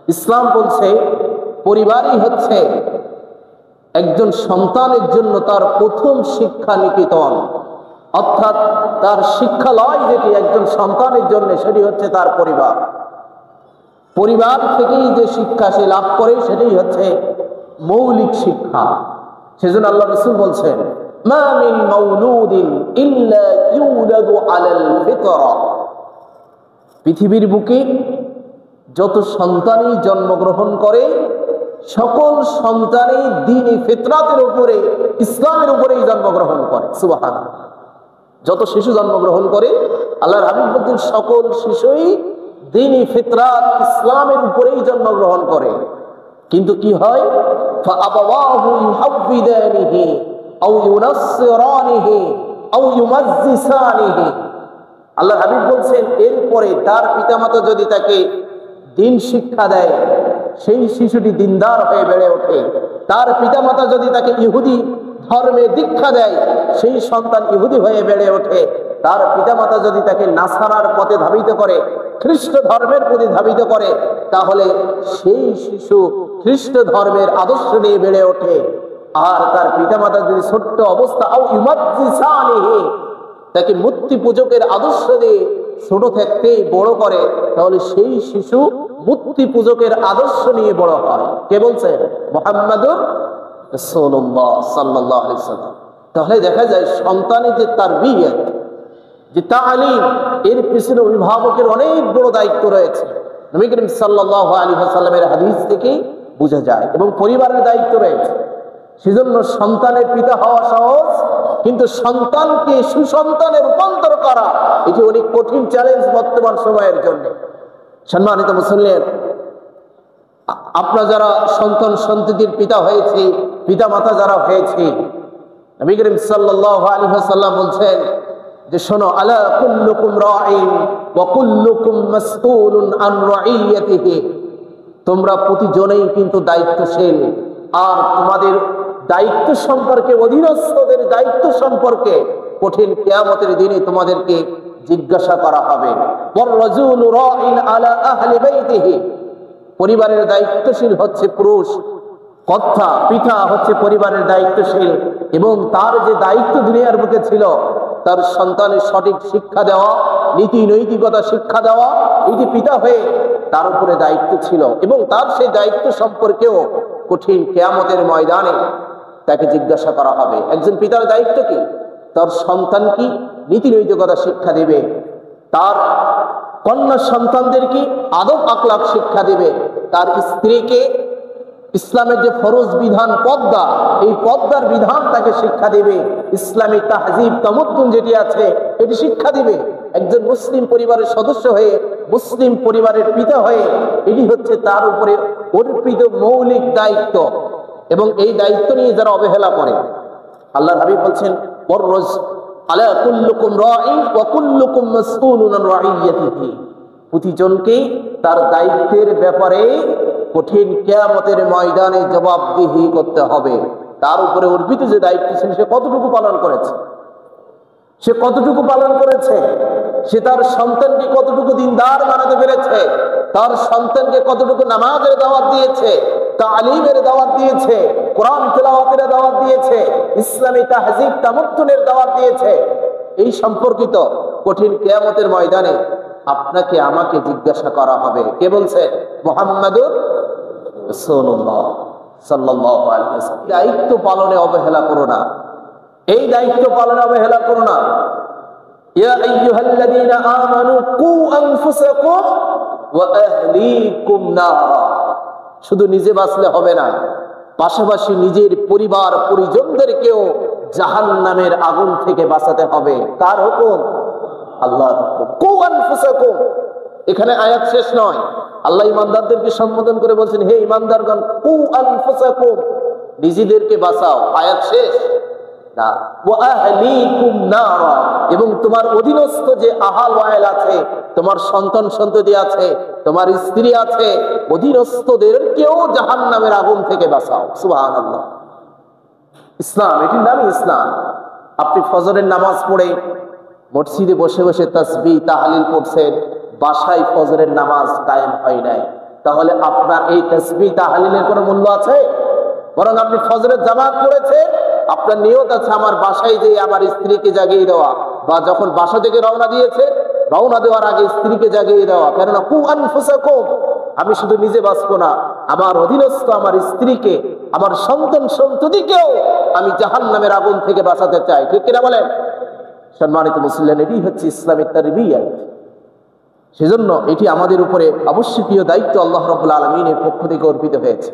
ইসলাম বলছে পরিবারই হচ্ছে একজন সন্তানের জন্য তার প্রথম শিক্ষা নিকেতন, অর্থাৎ তার শিক্ষালয় যেটি একজন সন্তানের জন্য সেটি হচ্ছে তার পরিবার। পরিবার থেকেই যে শিক্ষা সে লাভ করে সেটাই হচ্ছে মৌলিক শিক্ষা। সেজন্য আল্লাহ রাসূল বলছেন, মা মিন মাউলুদিন ইল্লা ইউলাদু আলাল ফিতরা। পৃথিবীর বুকে যত সন্তানই জন্মগ্রহণ করে সকল সন্তানই দ্বীনি ফিতরাতের উপরে, ইসলামের উপরেই জন্মগ্রহণ করে। সুবহানাল্লাহ। যত শিশু জন্মগ্রহণ করে আল্লাহর হাবিব বলেন সকল শিশুই দ্বীনি ফিতরাত ইসলামের উপরেই জন্মগ্রহণ করে। কিন্তু কি হয়, ফাআবাওয়াহু ইউহাব্বিদানিহি আও ইউনাসসিরানিহি আও ইউমাজ্জিসানিহি। আল্লাহর হাবিব বলছেন এরপরে তার পিতামাতা যদি তাকে দ্বীন শিক্ষা দেয় সেই শিশুটি দ্বীনদার হয়ে বেড়ে ওঠে। তার পিতামাতা যদি তাকে ইহুদি ধর্মে দীক্ষা দেয় সেই সন্তান ইহুদি হয়ে বেড়ে ওঠে। তার পিতামাতা যদি তাকে নাসারার পথে ধাবিত করে, খ্রিস্ট ধর্মের প্রতি ধাবিত করে, তাহলে সেই শিশু খ্রিস্ট ধর্মের আদর্শ নিয়ে বেড়ে ওঠে। আর তার পিতামাতা যদি ছোট্ট অবস্থা আও ইউমাজ্জিসানিহি তাকে মূর্তি পূজকের আদর্শ দিয়ে ছোট থাকতেই বড় করে, তাহলে সেই শিশু মূর্তি পূজকের আদর্শ নিয়ে বড় হয়। কে বলছেন? মুহাম্মাদুর রাসূলুল্লাহ সাল্লাল্লাহু আলাইহি ওয়াসাল্লাম। তাহলে দেখা যায় সন্তানের যে তারবিয়ত, যে তালিম, এর পিছনে অভিভাবকের অনেক বড় দায়িত্ব রয়েছে। নবী করিম সাল্লাল্লাহু আলাইহি ওয়াসাল্লামের হাদিস থেকে বোঝা যায়, এবং পরিবারের দায়িত্ব রয়েছে। সেজন্য সন্তানের পিতা হওয়া সহজ, কিন্তু সন্তানকে সুসন্তানে রূপান্তর করা এটি অনেক কঠিন চ্যালেঞ্জ বর্তমান সময়ের জন্য। সম্মানিত মুসলিম, আপনারা যারা সন্তান সন্ততির পিতা হয়েছে, পিতা মাতা যারা হয়েছে, নবী করিম সাল্লাল্লাহু আলাইহি ওয়াসাল্লাম বলছেন যে শোনো, আলা কুল্লুকুম রাঈন ওয়া কুল্লুকুম মাসউলুন আন রাইয়াতিহি। তোমরা প্রতিজনেই কিন্তু দায়িত্বশীল, আর তোমাদের দায়িত্ব সম্পর্কে, অধীনস্থদের দায়িত্ব সম্পর্কে কঠিন কিয়ামতের দিনে তোমাদেরকে জিজ্ঞাসা করা হবে। ওয়ার-রাজুলু রাঈন আলা আহলি বাইতিহি। পরিবারের দায়িত্বশীল হচ্ছে পুরুষ, কর্তা পিতা হচ্ছে পরিবারের দায়িত্বশীল, এবং তার যে দায়িত্ব দুনিয়ার বুকে ছিল তার সন্তানের সঠিক শিক্ষা দেওয়া, নীতি নৈতিকতা শিক্ষা দেওয়া, এটি পিতা হয়ে তার উপরে দায়িত্ব ছিল, এবং তার সেই দায়িত্ব সম্পর্কেও কঠিন কিয়ামতের ময়দানে তাকে জিজ্ঞাসা করা হবে। একজন পিতার দায়িত্ব কি? তার সন্তান কি নীতি নৈতিকতা শিক্ষা দেবে, তার কন্যা সন্তানদেরকে আদব আখলাক শিক্ষা দেবে, তার স্ত্রীকে ইসলামের যে ফরজ বিধান পর্দা, এই পর্দার বিধান তাকে শিক্ষা দেবে, ইসলামী তাহজিব তামাদ্দুন যেটি আছে এটি শিক্ষা দিবে। একজন মুসলিম পরিবারের সদস্য হয়ে, মুসলিম পরিবারের পিতা হয়ে, এটি হচ্ছে তার উপরে অর্পিত মৌলিক দায়িত্ব। এবং এই দায়িত্ব নিয়ে যারা অবহেলা করে, আল্লাহর হাবিব বলছেন ওয়ার-রাজ আলা কুল্লুকুম রাঈন ওয়া কুল্লুকুম মাসউলুন আন রাইয়াতিহি। প্রতিজনকে তার দায়িত্বের ব্যাপারে কঠিন কিয়ামতের ময়দানে জবাবদিহি করতে হবে। তার উপরে অর্পিত যে দায়িত্ব ছিল সে কতটুকু পালন করেছে, সে কতটুকু পালন করেছে, সে তার সন্তানকে কতটুকু দিনদার বানাতে পেরেছে, তার সন্তানকে কতটুকু নামাজের দাওয়াত দিয়েছে, তালিমের দাওয়াত দিয়েছে, কোরআন তেলাওয়াতের দাওয়াত দিয়েছে, ইসলামী তাহজিব তামাদ্দুনের দাওয়াত দিয়েছে। এই সম্পর্কিত কঠিন কিয়ামতের ময়দানে আপনাকে আমাকে জিজ্ঞাসা করা হবে। কে বলছে? মুহাম্মাদুর রাসূলুল্লাহ সাল্লাল্লাহু আলাইহি ওয়াসাল্লাম। দায়িত্ব পালনে অবহেলা করো না, এই দায়িত্ব পালনে অবহেলা করো না। ইয়া আইয়ুহাল্লাযীনা আমানু কু আনফুসাকুম ওয়া আহলিকুম নারা। শুধু নিজে বাঁচলে হবে না, পাশাপাশি নিজের পরিবার পরিজনদেরকেও জাহান্নামের আগুন থেকে বাঁচাতে হবে। কার হুকুম? আল্লাহর হুকুম। কু আনফুসাকুম, এখানে আয়াত শেষ নয়। আল্লাহ ইমানদারদেরকে সম্বোধন করে বলছেন, হে ইমানদারগণ, কু আনফুসাকুম, নিজেদেরকে বাঁচাও। আয়াত শেষ না। ওয়া আহলিকুম নারা, এবং তোমার অধীনস্থ যে আহাল ওয়াইল আছে, তোমার সন্তান সন্ততি আছে, তোমার স্ত্রী আছে, অধীনস্থদেরকেও জাহান্নামের আগুন থেকে বাঁচাও। সুবহানাল্লাহ। ইসলাম, এটির নামই ইসলাম। আপনি ফজরের নামাজ পড়ে মসজিদে বসে বসে তাসবিহ তাহলিল করছেন, বাসায় ফজরের নামাজ কায়েম হয় নাই, তাহলে আপনার এই তাসবিহ তাহলিলের কোনো মূল্য আছে? বরং আপনি ফজরের জামাত পড়েছেন, আপনার নিয়ত আছে আমার বাসায় যেয়ে আমার স্ত্রীকে জাগিয়ে দেওয়া, বা যখন বাসা থেকে রওনা দিয়েছে রওনা দেওয়ার আগে স্ত্রীকে জাগিয়ে দেওয়া। কেননা কু আনফুসাকুম, আমি শুধু নিজে বাঁচবো না, আমার অধীনস্থ আমার স্ত্রীকে, আমার সন্তান সন্ততিকেও আমি জাহান্নামের আগুন থেকে বাঁচাতে চাই। ঠিক কিনা বলেন? সম্মানিত মুসলিম, এটি হচ্ছে ইসলামের তারবিয়াত। সেজন্য এটি আমাদের উপরে আবশ্যকীয় দায়িত্ব আল্লাহ রাব্বুল আলামিনের পক্ষ থেকে অর্পিত হয়েছে।